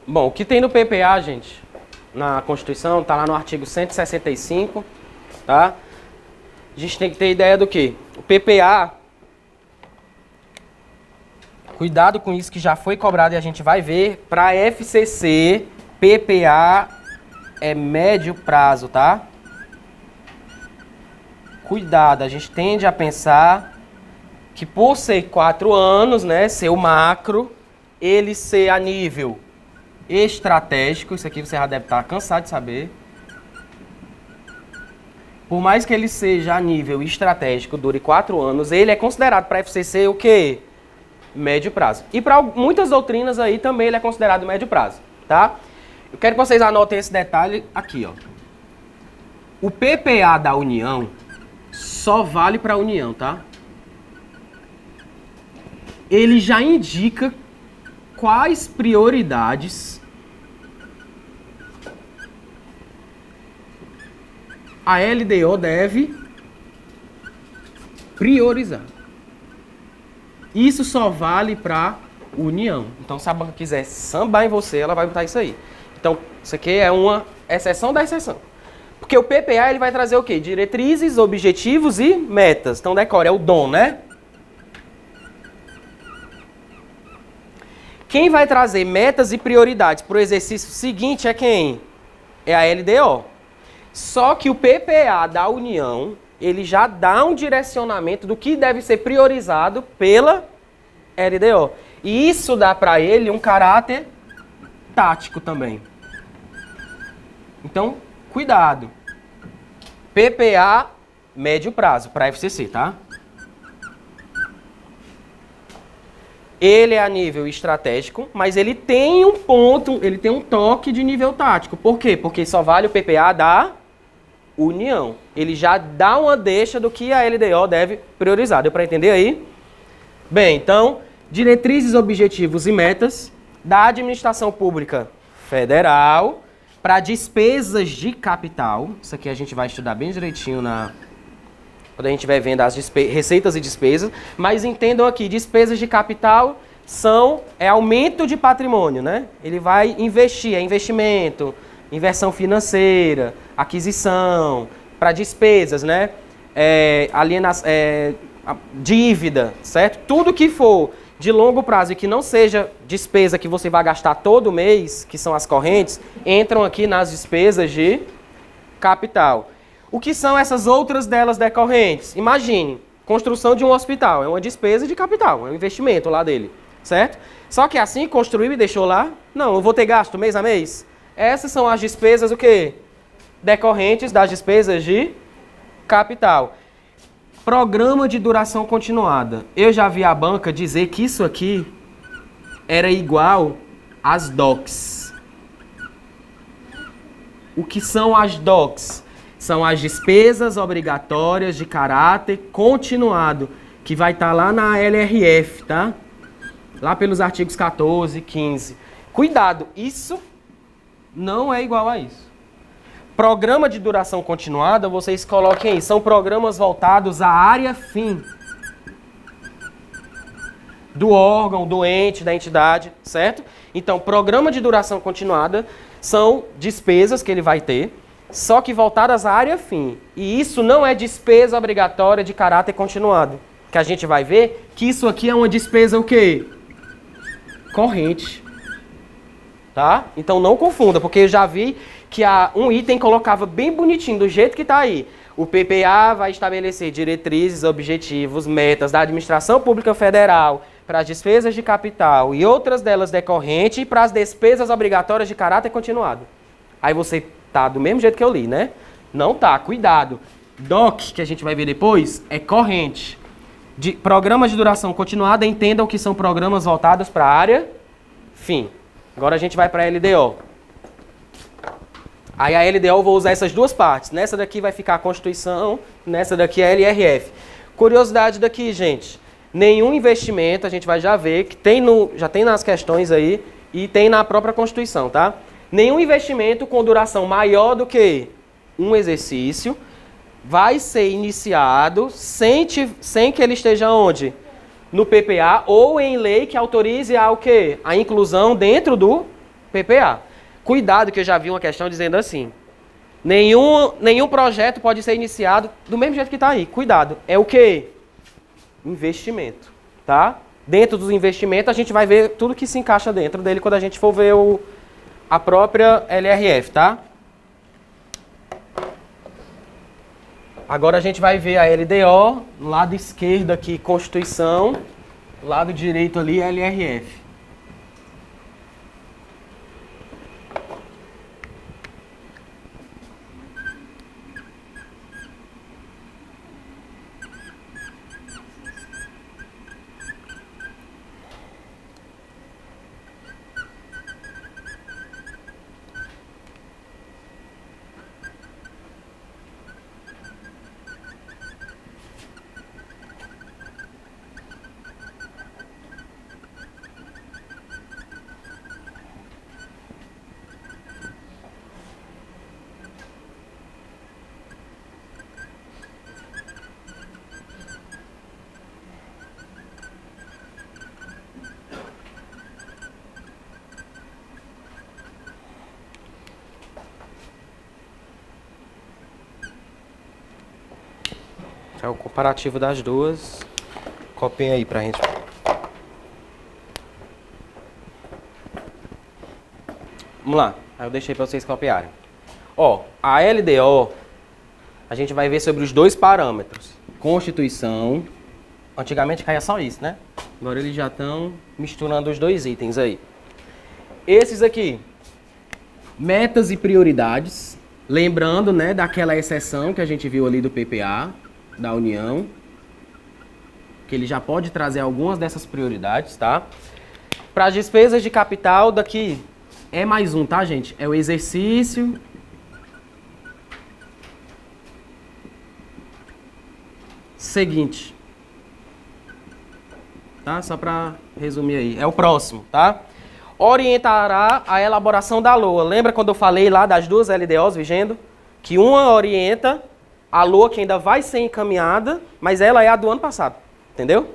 Bom, o que tem no PPA, gente, na Constituição, tá lá no artigo 165, tá? A gente tem que ter ideia do quê? O PPA, cuidado com isso que já foi cobrado e a gente vai ver, para FCC, PPA é médio prazo, tá? Cuidado, a gente tende a pensar que por ser 4 anos, né, ser o macro, ele ser a nível estratégico, isso aqui você já deve estar cansado de saber. Por mais que ele seja a nível estratégico, dure 4 anos, ele é considerado para a FCC o quê? Médio prazo. E para muitas doutrinas aí também ele é considerado médio prazo, tá? Eu quero que vocês anotem esse detalhe aqui, ó. O PPA da União só vale para a União, tá? Ele já indica quais prioridades a LDO deve priorizar. Isso só vale para União. Então, se a banca quiser sambar em você, ela vai botar isso aí. Então, isso aqui é uma exceção da exceção. Porque o PPA ele vai trazer o quê? Diretrizes, objetivos e metas. Então, decore, é o DOM, né? Quem vai trazer metas e prioridades para o exercício seguinte é quem? É a LDO. Só que o PPA da União, ele já dá um direcionamento do que deve ser priorizado pela LDO. E isso dá para ele um caráter tático também. Então, cuidado. PPA médio prazo para FCC, tá? Ele é a nível estratégico, mas ele tem um ponto, ele tem um toque de nível tático. Por quê? Porque só vale o PPA da União. Ele já dá uma deixa do que a LDO deve priorizar. Deu para entender aí? Bem, então, diretrizes, objetivos e metas da administração pública federal para despesas de capital. Isso aqui a gente vai estudar bem direitinho quando a gente vai vendo as receitas e despesas. Mas entendam aqui, despesas de capital é aumento de patrimônio, né? Ele vai investir, é investimento, inversão financeira, aquisição, para despesas, né? Dívida, certo? Tudo que for de longo prazo e que não seja despesa que você vai gastar todo mês, que são as correntes, entram aqui nas despesas de capital. O que são essas outras delas decorrentes? Imagine, construção de um hospital, é uma despesa de capital, é um investimento lá dele, certo? Só que assim, construiu e deixou lá, não, eu vou ter gasto mês a mês. Essas são as despesas, o quê? Decorrentes das despesas de capital. Programa de duração continuada. Eu já vi a banca dizer que isso aqui era igual às DOCs. O que são as DOCs? São as despesas obrigatórias de caráter continuado, que vai estar lá na LRF, tá? Lá pelos artigos 14 e 15. Cuidado, isso não é igual a isso. Programa de duração continuada, vocês coloquem aí, são programas voltados à área fim do órgão, do ente, da entidade, certo? Então, programa de duração continuada são despesas que ele vai ter, só que voltadas à área fim. E isso não é despesa obrigatória de caráter continuado. Que a gente vai ver que isso aqui é uma despesa o quê? Corrente. Tá? Então não confunda, porque eu já vi que um item colocava bem bonitinho, do jeito que está aí. O PPA vai estabelecer diretrizes, objetivos, metas da administração pública federal para as despesas de capital e outras delas decorrentes e para as despesas obrigatórias de caráter continuado. Aí você tá do mesmo jeito que eu li, né? Não tá, cuidado. DOC, que a gente vai ver depois, é corrente. Programas de duração continuada, entendam que são programas voltados para a área fim. Agora a gente vai para a LDO. Aí a LDO eu vou usar essas duas partes. Nessa daqui vai ficar a Constituição, nessa daqui é a LRF. Curiosidade daqui, gente. Nenhum investimento, a gente vai já ver, que já tem nas questões aí e tem na própria Constituição, tá? Nenhum investimento com duração maior do que um exercício vai ser iniciado sem que ele esteja onde? No PPA ou em lei que autorize a o quê? A inclusão dentro do PPA. Cuidado que eu já vi uma questão dizendo assim, nenhum projeto pode ser iniciado do mesmo jeito que está aí. Cuidado. É o quê? Investimento, tá? Dentro dos investimentos a gente vai ver tudo que se encaixa dentro dele quando a gente for ver a própria LRF, tá? Agora a gente vai ver a LDO, no lado esquerdo aqui, Constituição, lado direito ali, LRF. É o comparativo das duas. Copiem aí pra gente. Vamos lá. Aí eu deixei pra vocês copiarem. Ó, a LDO, a gente vai ver sobre os dois parâmetros. Constituição. Antigamente caía só isso, né? Agora eles já estão misturando os dois itens aí. Esses aqui. Metas e prioridades. Lembrando, né, daquela exceção que a gente viu ali do PPA. Da União, que ele já pode trazer algumas dessas prioridades, tá? Para as despesas de capital, daqui é mais um, tá, gente? É o exercício seguinte, tá? Só para resumir aí, é o próximo, tá? Orientará a elaboração da LOA. Lembra quando eu falei lá das duas LDOs vigendo? Que uma orienta a LOA que ainda vai ser encaminhada, mas ela é a do ano passado, entendeu?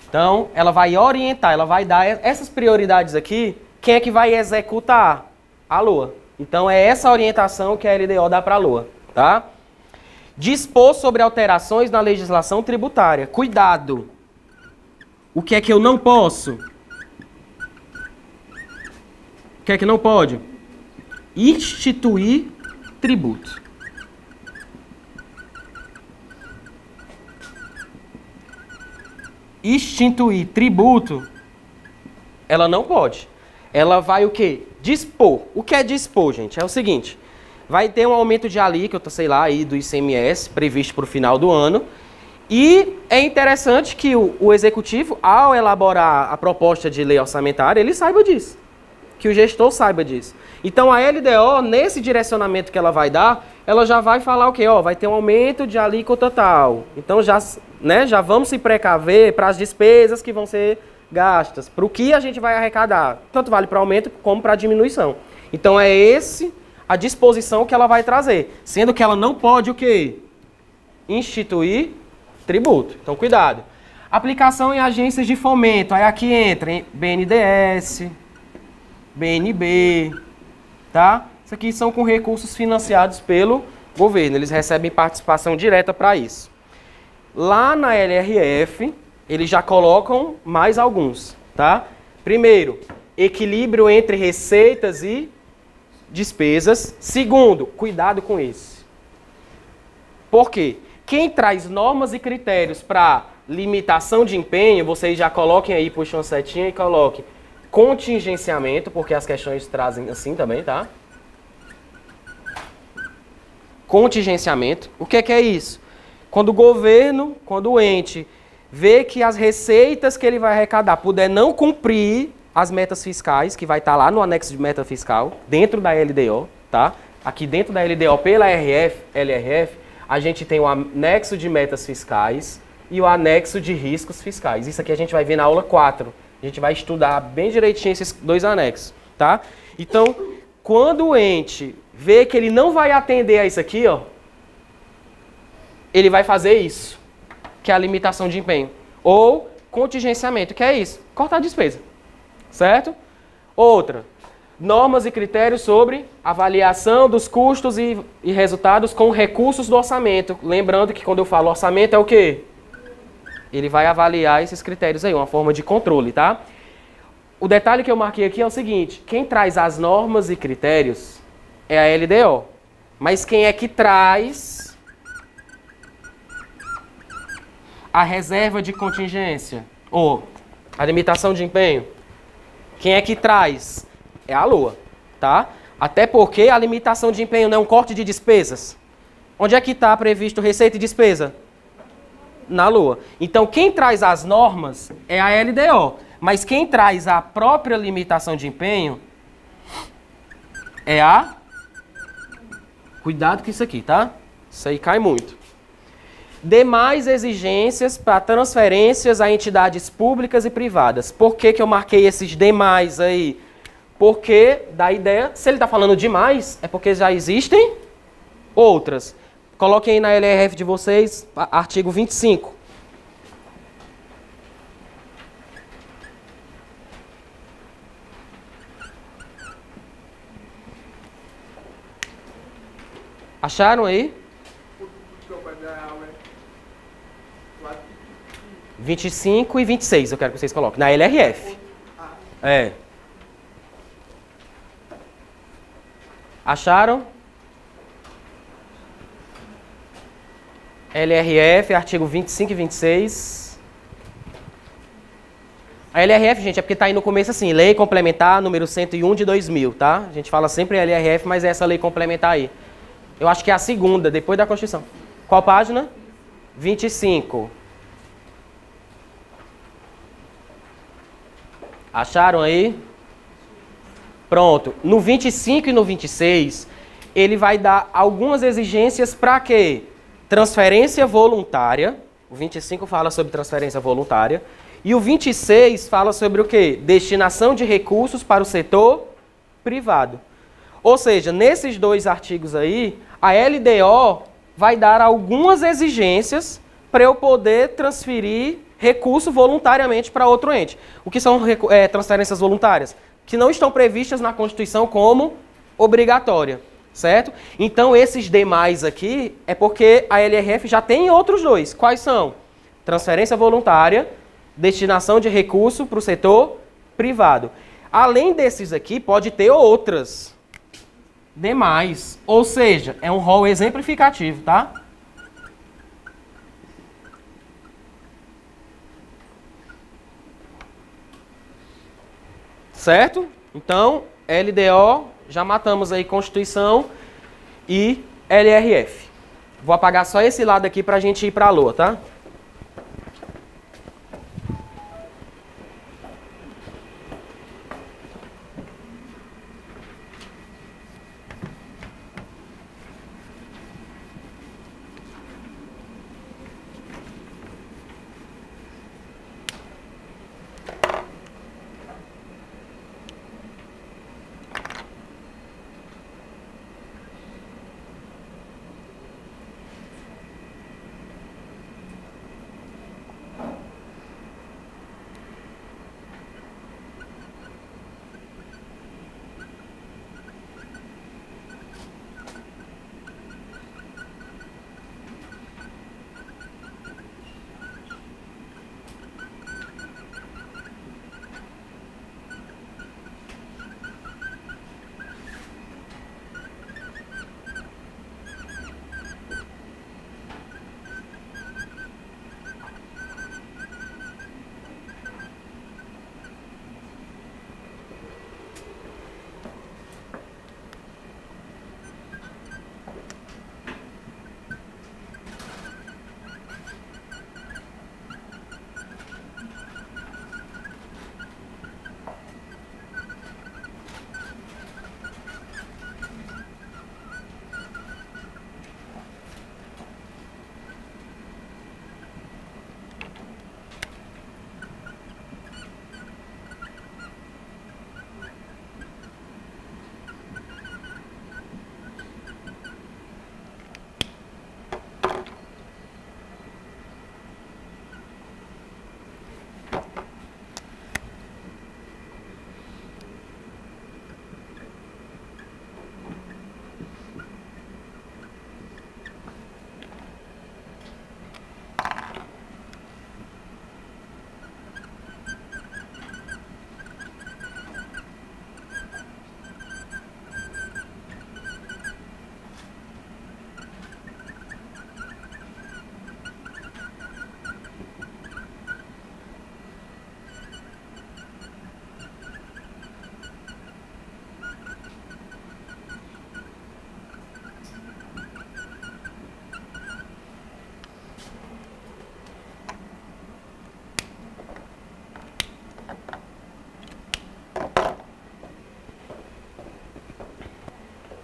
Então, ela vai orientar, ela vai dar essas prioridades aqui, quem é que vai executar? A LOA. Então, é essa orientação que a LDO dá para a LOA, tá? Dispor sobre alterações na legislação tributária. Cuidado! O que é que eu não posso? O que é que não pode? Instituir tributo. Instituir tributo, ela não pode. Ela vai o quê? Dispor. O que é dispor, gente? É o seguinte, vai ter um aumento de alíquota, sei lá, aí do ICMS, previsto para o final do ano, e é interessante que o executivo, ao elaborar a proposta de lei orçamentária, ele saiba disso, que o gestor saiba disso. Então a LDO, nesse direcionamento que ela vai dar, ela já vai falar o quê? Ó, vai ter um aumento de alíquota tal. Então já, né, já vamos se precaver para as despesas que vão ser gastas, para o que a gente vai arrecadar. Tanto vale para aumento como para diminuição. Então é esse a disposição que ela vai trazer. Sendo que ela não pode o quê? Instituir tributo. Então cuidado. Aplicação em agências de fomento. Aí aqui entra em BNDES, BNB, tá? Isso aqui são com recursos financiados pelo governo. Eles recebem participação direta para isso. Lá na LRF, eles já colocam mais alguns, tá? Primeiro, equilíbrio entre receitas e despesas. Segundo, cuidado com esse. Por quê? Quem traz normas e critérios para limitação de empenho, vocês já coloquem aí, puxam uma setinha e coloquem contingenciamento, porque as questões trazem assim também, tá? Contingenciamento. O que é isso? Quando o governo, quando o ente vê que as receitas que ele vai arrecadar puder não cumprir as metas fiscais, que vai estar lá no anexo de meta fiscal, dentro da LDO, tá? Aqui dentro da LDO pela LRF, a gente tem o anexo de metas fiscais e o anexo de riscos fiscais. Isso aqui a gente vai ver na aula 4. A gente vai estudar bem direitinho esses dois anexos, tá? Então, quando o ente vê que ele não vai atender a isso aqui, ó, ele vai fazer isso, que é a limitação de empenho. Ou contingenciamento, que é isso, cortar a despesa, certo? Outra, Normas e critérios sobre avaliação dos custos e resultados com recursos do orçamento. Lembrando que quando eu falo orçamento é o quê? Ele vai avaliar esses critérios aí, uma forma de controle, tá? O detalhe que eu marquei aqui é o seguinte, quem traz as normas e critérios é a LDO. Mas quem é que traz a reserva de contingência ou a limitação de empenho? Quem é que traz? É a LOA, tá? Até porque a limitação de empenho não é um corte de despesas. Onde é que está previsto receita e despesa? Na LOA. Então, quem traz as normas é a LDO. Mas quem traz a própria limitação de empenho é a... Cuidado com isso aqui, tá? Isso aí cai muito. Demais exigências para transferências a entidades públicas e privadas. Por que que eu marquei esses demais aí? Porque dá ideia, se ele está falando demais, é porque já existem outras. Coloquem aí na LRF de vocês, artigo 25. Acharam aí? 25 e 26, eu quero que vocês coloquem. Na LRF. É. Acharam? LRF, artigo 25 e 26. A LRF, gente, é porque tá aí no começo assim, Lei Complementar número 101 de 2000, tá? A gente fala sempre LRF, mas é essa lei complementar aí. Eu acho que é a segunda, depois da Constituição. Qual página? 25. Acharam aí? Pronto. No 25 e no 26, ele vai dar algumas exigências para quê? Transferência voluntária. O 25 fala sobre transferência voluntária. E o 26 fala sobre o quê? Destinação de recursos para o setor privado. Ou seja, nesses dois artigos aí, a LDO vai dar algumas exigências para eu poder transferir recurso voluntariamente para outro ente. O que são transferências voluntárias? Que não estão previstas na Constituição como obrigatória, certo? Então, esses demais aqui é porque a LRF já tem outros dois. Quais são? Transferência voluntária, destinação de recurso para o setor privado. Além desses aqui, pode ter outras demais. Ou seja, é um rol exemplificativo, tá? Certo? Então, LDO, já matamos aí Constituição e LRF. Vou apagar só esse lado aqui para a gente ir para a LOA, tá?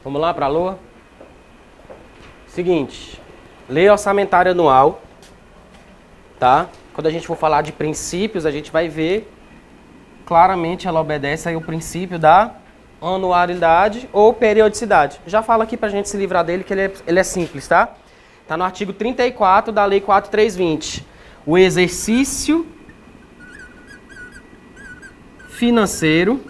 Vamos lá para a LOA? Seguinte, lei orçamentária anual, tá? Quando a gente for falar de princípios, a gente vai ver claramente ela obedece aí o princípio da anualidade ou periodicidade. Já falo aqui para a gente se livrar dele, que ele é simples, tá? Está no artigo 34 da Lei 4.320. O exercício financeiro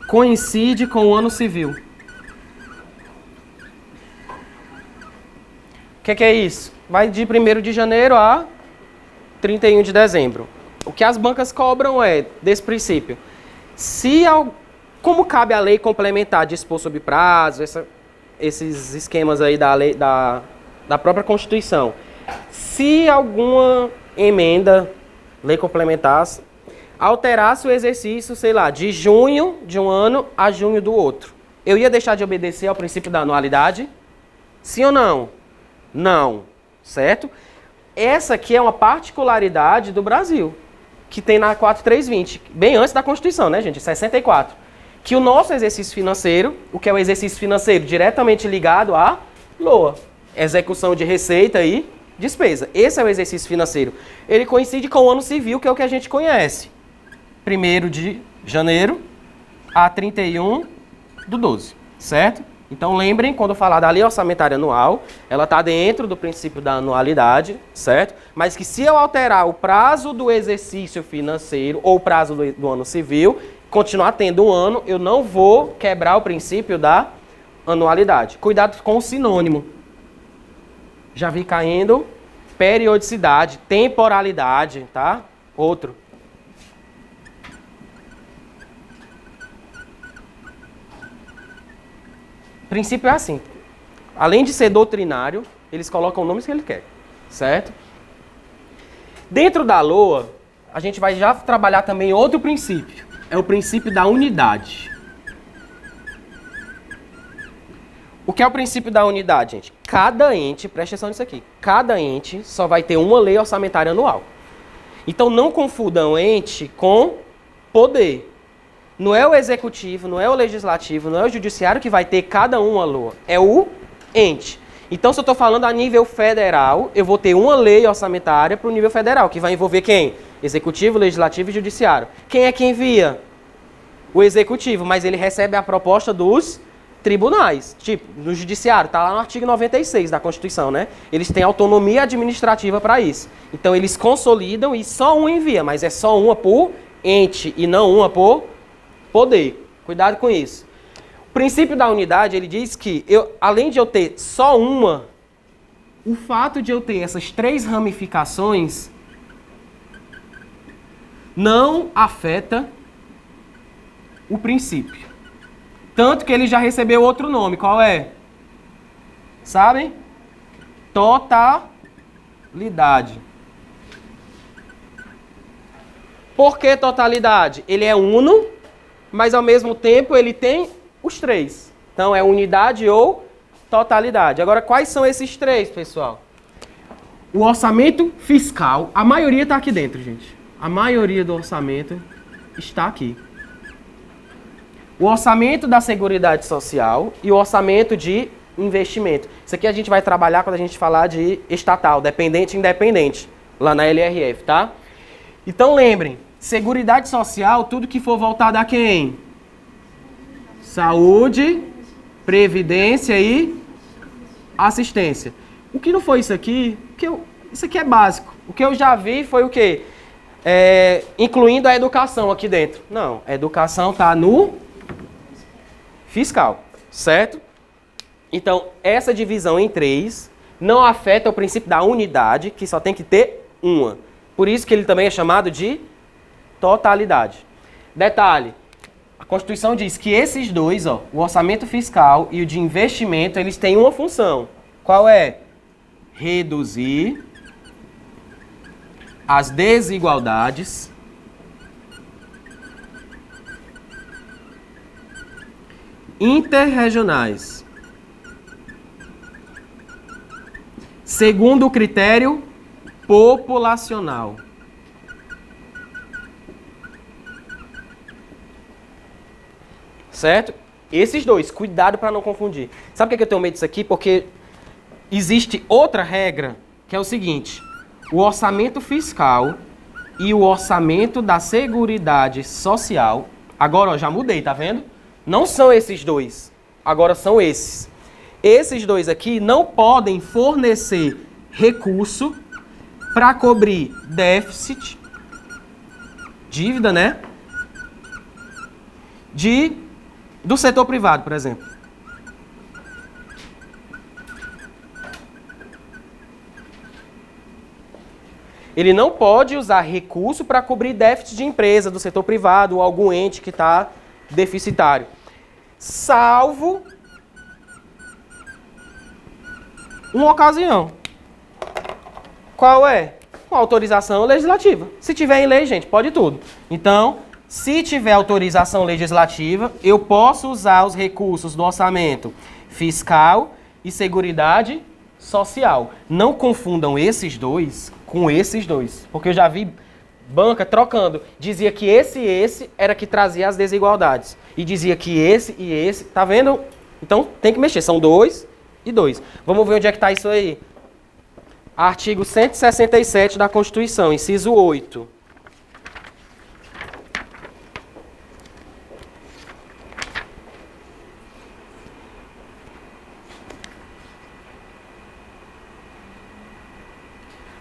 coincide com o ano civil. O que é isso? Vai de 1º de janeiro a 31 de dezembro. O que as bancas cobram é desse princípio. Como cabe a lei complementar dispor sobre prazo, esses esquemas aí da própria Constituição, se alguma emenda, lei complementar, alterasse o exercício, sei lá, de junho de um ano a junho do outro, eu ia deixar de obedecer ao princípio da anualidade? Sim ou não? Não, certo? Essa aqui é uma particularidade do Brasil, que tem na 4.320, bem antes da Constituição, né, gente? 64. Que o nosso exercício financeiro, o que é o exercício financeiro? Diretamente ligado à LOA, execução de receita e despesa. Esse é o exercício financeiro. Ele coincide com o ano civil, que é o que a gente conhece. 1º de janeiro a 31/12, certo? Então lembrem, quando eu falar da lei orçamentária anual, ela está dentro do princípio da anualidade, certo? Mas que se eu alterar o prazo do exercício financeiro ou o prazo do ano civil, continuar tendo um ano, eu não vou quebrar o princípio da anualidade. Cuidado com o sinônimo. Já vi caindo periodicidade, temporalidade, tá? Outro. O princípio é assim. Além de ser doutrinário, eles colocam o nome que eles querem, certo? Dentro da LOA, a gente vai já trabalhar também outro princípio. É o princípio da unidade. O que é o princípio da unidade, gente? Cada ente, presta atenção nisso aqui, cada ente só vai ter uma lei orçamentária anual. Então não confundam ente com poder. Não é o executivo, não é o legislativo, não é o judiciário que vai ter cada uma LOA. É o ente. Então, se eu estou falando a nível federal, eu vou ter uma lei orçamentária para o nível federal, que vai envolver quem? Executivo, legislativo e judiciário. Quem é que envia? O executivo, mas ele recebe a proposta dos tribunais. Tipo, no judiciário, está lá no artigo 96 da Constituição, né? Eles têm autonomia administrativa para isso. Então, eles consolidam e só um envia, mas é só uma por ente e não uma por poder. Cuidado com isso. O princípio da unidade, ele diz que, além de eu ter só uma, o fato de eu ter essas 3 ramificações não afeta o princípio. Tanto que ele já recebeu outro nome. Qual é? Sabem? Totalidade. Por que totalidade? Ele é uno, mas ao mesmo tempo ele tem os 3. Então é unidade ou totalidade. Agora, quais são esses 3, pessoal? O orçamento fiscal, a maioria está aqui dentro, gente. A maioria do orçamento está aqui. O orçamento da Seguridade Social e o orçamento de investimento. Isso aqui a gente vai trabalhar quando a gente falar de estatal, dependente e independente, lá na LRF, tá? Então lembrem, Seguridade Social, tudo que for voltado a quem? Saúde, previdência e assistência. O que não foi isso aqui? Isso aqui é básico. O que eu já vi foi o quê? Incluindo a educação aqui dentro. Não, a educação está no fiscal, certo? Então, essa divisão em 3 não afeta o princípio da unidade, que só tem que ter uma. Por isso que ele também é chamado de totalidade. Detalhe, a Constituição diz que esses dois, ó, o orçamento fiscal e o de investimento, eles têm uma função. Qual é? Reduzir as desigualdades interregionais, segundo o critério populacional. certo? Esses dois, cuidado para não confundir. Sabe por que eu tenho medo disso aqui? Porque existe outra regra, que é o seguinte: o orçamento fiscal e o orçamento da Seguridade Social, agora ó, já mudei, tá vendo? Não são esses dois, agora são esses. Esses dois aqui não podem fornecer recurso para cobrir déficit, dívida, né? Do setor privado, por exemplo. Ele não pode usar recurso para cobrir déficit de empresa do setor privado ou algum ente que está deficitário. Salvo uma ocasião. Qual é? Com autorização legislativa. Se tiver em lei, gente, pode tudo. Então, se tiver autorização legislativa, eu posso usar os recursos do orçamento fiscal e Seguridade Social. Não confundam esses dois com esses dois, porque eu já vi banca trocando. Dizia que esse era que trazia as desigualdades. E dizia que esse e esse, tá vendo? Então tem que mexer, são 2 e 2. Vamos ver onde é que está isso aí. Artigo 167 da Constituição, inciso 8.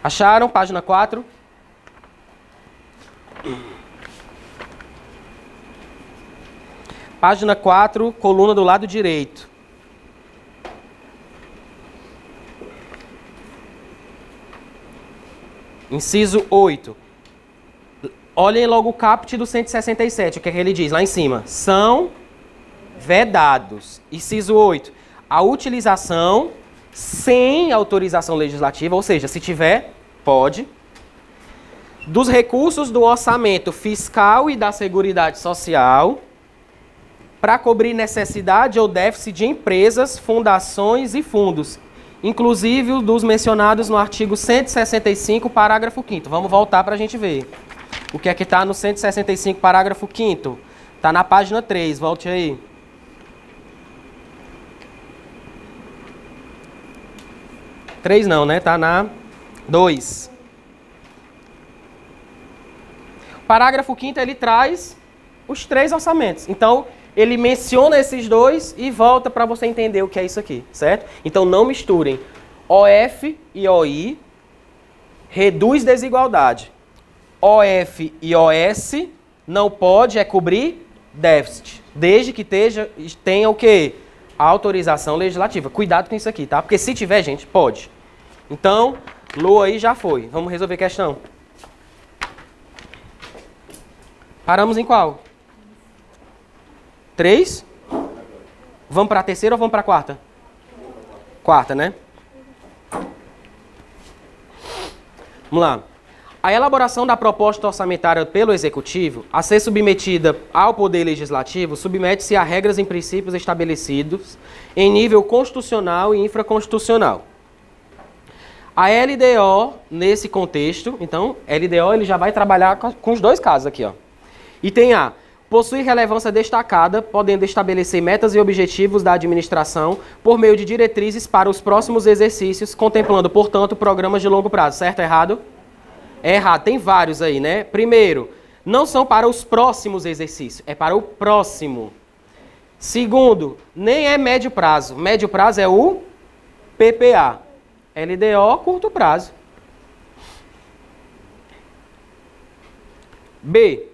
Acharam? Página 4. Página 4, coluna do lado direito. Inciso 8. Olhem logo o caput do 167, o que é que ele diz lá em cima. São vedados. Inciso 8. A utilização sem autorização legislativa, ou seja, se tiver, pode, dos recursos do orçamento fiscal e da Seguridade Social para cobrir necessidade ou déficit de empresas, fundações e fundos, inclusive dos mencionados no artigo 165, parágrafo 5º. Vamos voltar para a gente ver. O que é que está no 165, parágrafo 5º? Está na página 3, volte aí. Três não, né? Tá na 2. O parágrafo 5º, ele traz os 3 orçamentos. Então, ele menciona esses dois e volta para você entender o que é isso aqui, certo? Então, não misturem. OF e OI reduz desigualdade. OF e OS não pode cobrir déficit, desde que tenha o quê? A autorização legislativa. Cuidado com isso aqui, tá? Porque se tiver, gente, pode. Então, Lua aí já foi. Vamos resolver a questão. Paramos em qual? 3? Vamos para a terceira ou vamos para a quarta? Quarta, né? Vamos lá. A elaboração da proposta orçamentária pelo Executivo, a ser submetida ao Poder Legislativo, submete-se a regras e princípios estabelecidos em nível constitucional e infraconstitucional. A LDO, nesse contexto, então, LDO ele já vai trabalhar com os dois casos aqui, ó. Item A. Possui relevância destacada, podendo estabelecer metas e objetivos da administração por meio de diretrizes para os próximos exercícios, contemplando, portanto, programas de longo prazo. Certo ou errado? É errado. Tem vários aí, né? Primeiro, não são para os próximos exercícios, é para o próximo. Segundo, nem é médio prazo. Médio prazo é o PPA. LDO, curto prazo. B.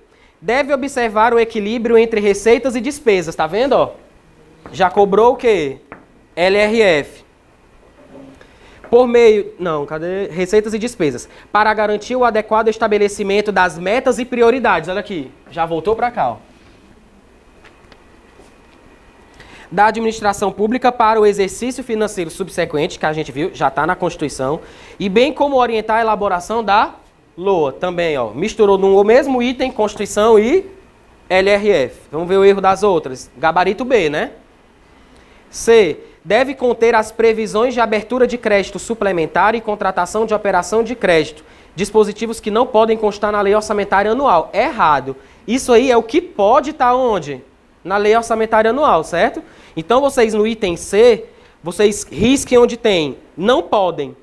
Deve observar o equilíbrio entre receitas e despesas. Tá vendo, ó? Já cobrou o quê? LRF. Por meio... Não, cadê? Receitas e despesas. Para garantir o adequado estabelecimento das metas e prioridades. Olha aqui. Já voltou para cá, ó. Da administração pública para o exercício financeiro subsequente, que a gente viu, já está na Constituição, e bem como orientar a elaboração da LOA, também, ó, misturou no mesmo item Constituição e LRF. Vamos ver o erro das outras. Gabarito B, né? C. Deve conter as previsões de abertura de crédito suplementar e contratação de operação de crédito, dispositivos que não podem constar na lei orçamentária anual. Errado. Isso aí é o que pode estar onde? na lei orçamentária anual, certo? Então, vocês no item C, vocês risquem onde tem não podem,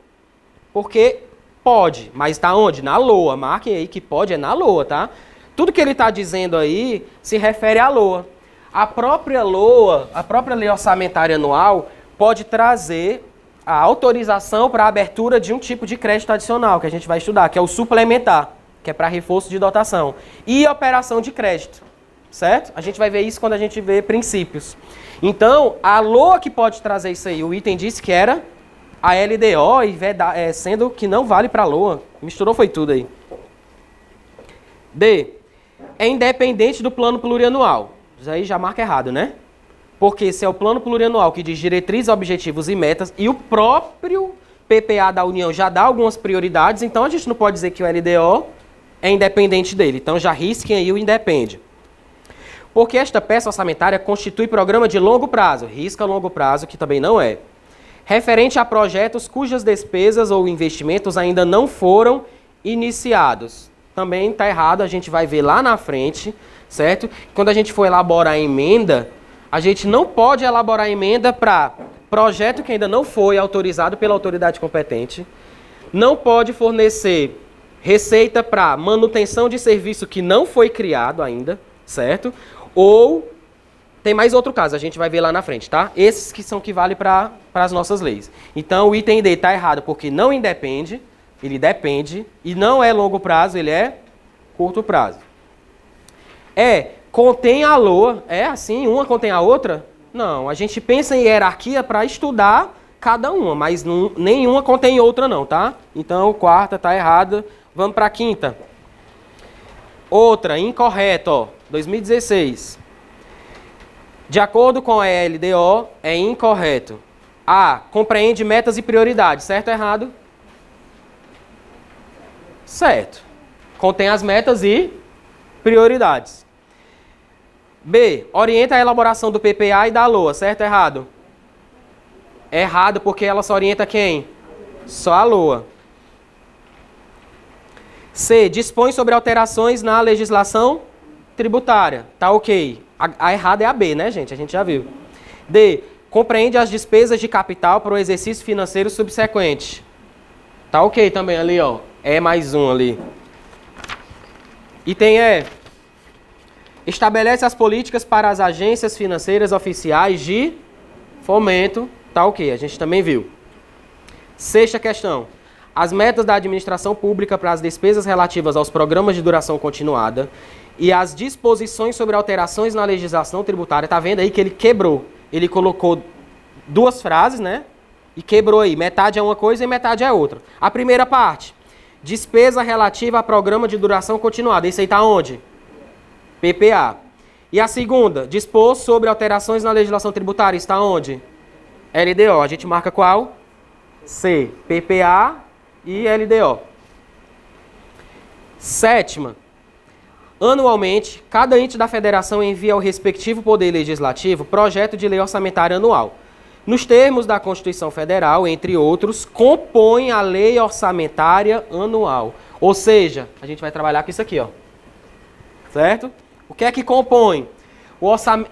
porque pode, mas está onde? Na LOA. Marquem aí que pode, é na LOA, tá? Tudo que ele está dizendo aí se refere à LOA. A própria LOA, a própria lei orçamentária anual, pode trazer a autorização para a abertura de um tipo de crédito adicional, que a gente vai estudar, que é o suplementar, que é para reforço de dotação, e operação de crédito, certo? A gente vai ver isso quando a gente vê princípios. Então, a LOA que pode trazer isso aí, o item disse que era a LDO, e sendo que não vale para a LOA, misturou foi tudo aí. D, é independente do plano plurianual. Isso aí já marca errado, né? Porque se é o plano plurianual que diz diretrizes, objetivos e metas, e o próprio PPA da União já dá algumas prioridades, então a gente não pode dizer que o LDO é independente dele. Então já risquem aí o independe. Porque esta peça orçamentária constitui programa de longo prazo, risca longo prazo, que também não é, referente a projetos cujas despesas ou investimentos ainda não foram iniciados. Também está errado, a gente vai ver lá na frente, certo? Quando a gente for elaborar a emenda, a gente não pode elaborar emenda para projeto que ainda não foi autorizado pela autoridade competente, não pode fornecer receita para manutenção de serviço que não foi criado ainda, certo? Ou tem mais outro caso, a gente vai ver lá na frente, tá? Esses que são que valem para as nossas leis. Então o item D está errado porque não independe, ele depende, e não é longo prazo, ele é curto prazo. Contém a LOA, é assim, uma contém a outra? Não, a gente pensa em hierarquia para estudar cada uma, mas nenhuma contém outra não, tá? Então, quarta está errada, vamos para a quinta. Outra, incorreta, ó, 2016. De acordo com a LDO, é incorreto. A, compreende metas e prioridades, certo ou errado? Certo. Contém as metas e prioridades. B, orienta a elaboração do PPA e da LOA, certo ou errado? É errado porque ela só orienta quem? Só a LOA. C, dispõe sobre alterações na legislação tributária. Tá ok. A errada é a B, né, gente? A gente já viu. D, compreende as despesas de capital para o exercício financeiro subsequente. Tá ok também ali, ó. É mais um ali. Item E. Estabelece as políticas para as agências financeiras oficiais de fomento. Tá ok, a gente também viu. Sexta questão. As metas da administração pública para as despesas relativas aos programas de duração continuada e as disposições sobre alterações na legislação tributária. Tá vendo aí que ele quebrou? Ele colocou duas frases, né? E quebrou aí. Metade é uma coisa e metade é outra. A primeira parte. Despesa relativa a programa de duração continuada. Isso aí tá onde? PPA. E a segunda, dispor sobre alterações na legislação tributária, está onde? LDO. A gente marca qual? C. PPA e LDO. Sétima. Anualmente, cada ente da federação envia ao respectivo Poder Legislativo projeto de lei orçamentária anual. Nos termos da Constituição Federal, entre outros, compõe a lei orçamentária anual. Ou seja, a gente vai trabalhar com isso aqui, ó. Certo? O que é que compõe?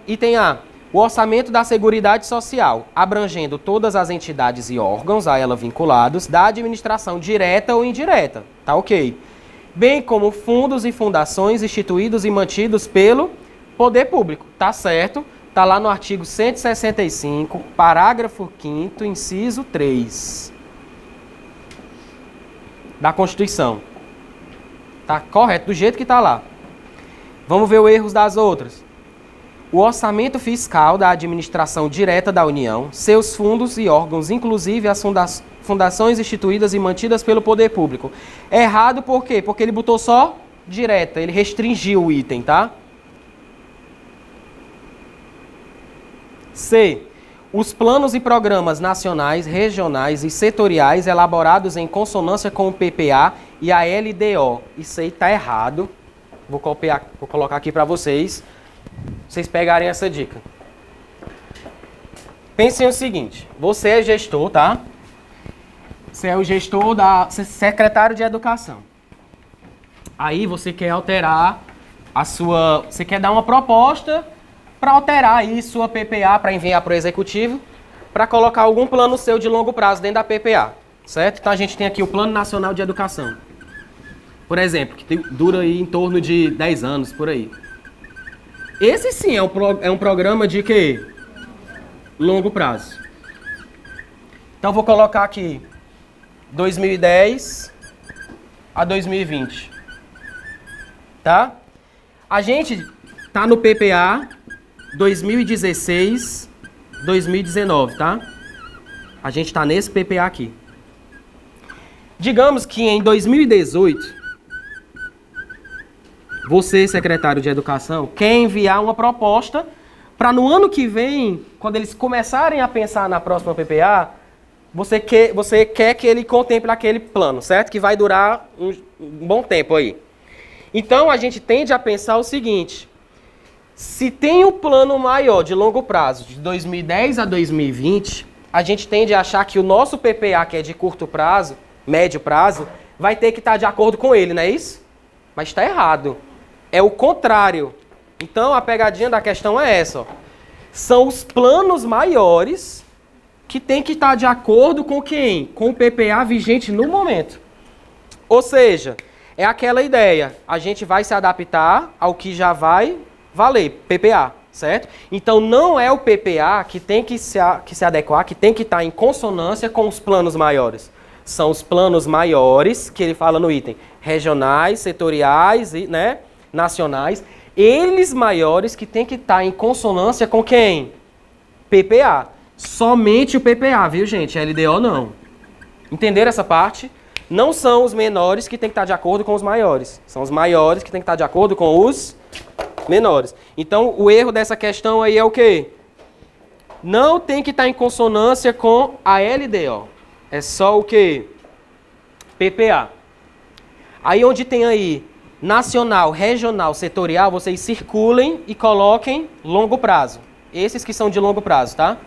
Item A. O orçamento da Seguridade Social, abrangendo todas as entidades e órgãos a ela vinculados, da administração direta ou indireta. Tá ok. Bem como fundos e fundações instituídos e mantidos pelo poder público. Tá certo? Tá lá no artigo 165, parágrafo 5º, inciso 3 da Constituição. Tá correto, do jeito que tá lá. Vamos ver os erros das outras. O orçamento fiscal da administração direta da União, seus fundos e órgãos, inclusive as fundações instituídas e mantidas pelo poder público. Errado por quê? Porque ele botou só direta, ele restringiu o item, tá? C. Os planos e programas nacionais, regionais e setoriais elaborados em consonância com o PPA e a LDO. Isso aí tá errado. Vou colocar aqui para vocês pegarem essa dica. Pensem o seguinte, você é gestor, tá? Você é o gestor secretário de educação. Aí você quer alterar você quer dar uma proposta para alterar aí sua PPA, para enviar para o executivo, para colocar algum plano seu de longo prazo dentro da PPA, certo? Então a gente tem aqui o Plano Nacional de Educação, por exemplo, que dura aí em torno de 10 anos, por aí. Esse sim é um programa de quê? Longo prazo. Então vou colocar aqui 2010 a 2020, tá? A gente tá no PPA 2016, 2019, tá? A gente tá nesse PPA aqui. Digamos que em 2018, você, secretário de Educação, quer enviar uma proposta para no ano que vem, quando eles começarem a pensar na próxima PPA, você quer que ele contemple aquele plano, certo? Que vai durar um bom tempo aí. Então, a gente tende a pensar o seguinte: se tem um plano maior de longo prazo, de 2010 a 2020, a gente tende a achar que o nosso PPA, que é de curto prazo, médio prazo, vai ter que estar de acordo com ele, não é isso? Mas está errado. É o contrário. Então, a pegadinha da questão é essa, ó. São os planos maiores que tem que estar de acordo com quem? Com o PPA vigente no momento. Ou seja, é aquela ideia, a gente vai se adaptar ao que já vai valer, PPA, certo? Então não é o PPA que tem que se adequar, que tem que estar em consonância com os planos maiores. São os planos maiores, que ele fala no item, regionais, setoriais, né, nacionais, eles maiores que tem que estar em consonância com quem? PPA. Somente o PPA, viu, gente? LDO não. Entenderam essa parte? Não são os menores que tem que estar de acordo com os maiores. São os maiores que tem que estar de acordo com os menores. Então, o erro dessa questão aí é o quê? Não tem que estar em consonância com a LDO. É só o quê? PPA. Aí onde tem aí nacional, regional, setorial, vocês circulem e coloquem longo prazo. Esses que são de longo prazo, tá?